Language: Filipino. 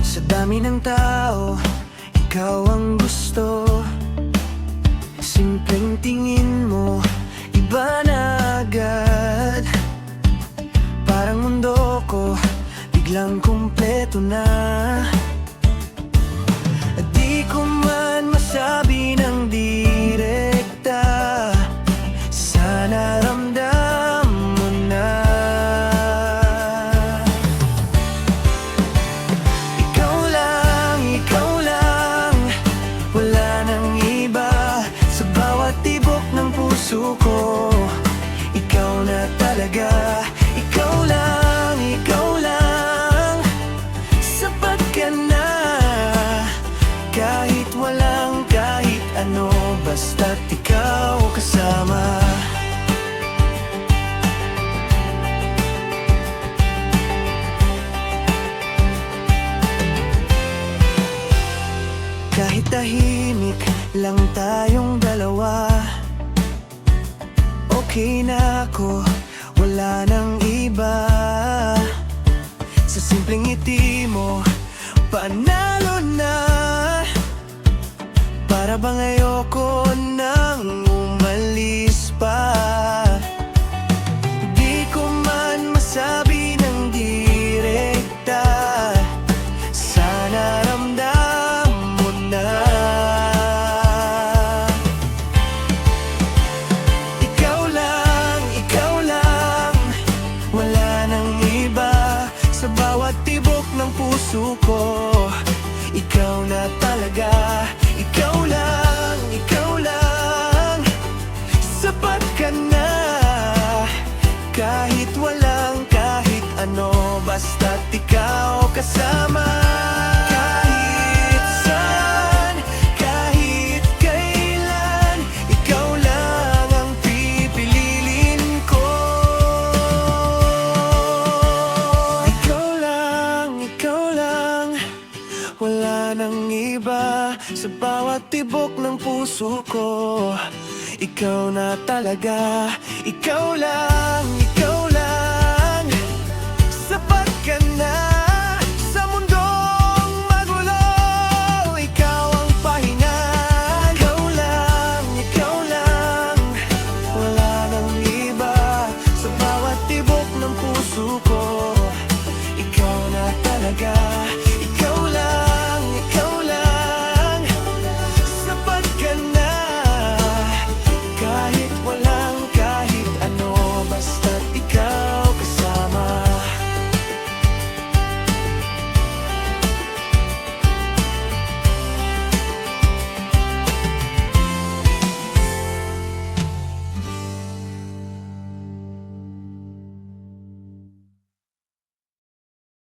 Sa dami ng tao, ikaw ang gusto. Simpleng tingin mo, iba na agad. Parang mundo ko, biglang kumpleto na. At di ko man masabi ng direkta, sana ramdam mo na. Ikaw lang, wala nang iba. Sa bawat tibok ng puso ko, ikaw na talaga. Ikaw lang, sapat ka na. Kahit walang kahit ano, basta't ikaw kasama. Kahit tahimik lang tayong dalawa, okay na ako, wala nang iba. Sa simpleng ngiti mo, panalo na. Para bang ayoko nang umalis pa. Di ko man masabi ng direkta, sana ramdam mo na. Ikaw lang, wala nang iba. Sa bawat tibok ng puso ko, ikaw na talaga. Ikaw lang, sapat ka na. Kahit walang kahit ano, basta't ikaw kasama. Kahit saan, kahit kailan, ikaw lang ang pipiliin ko. Ikaw lang, wala nang iba. Sa bawat tibok ng puso ko, ikaw na talaga. Ikaw lang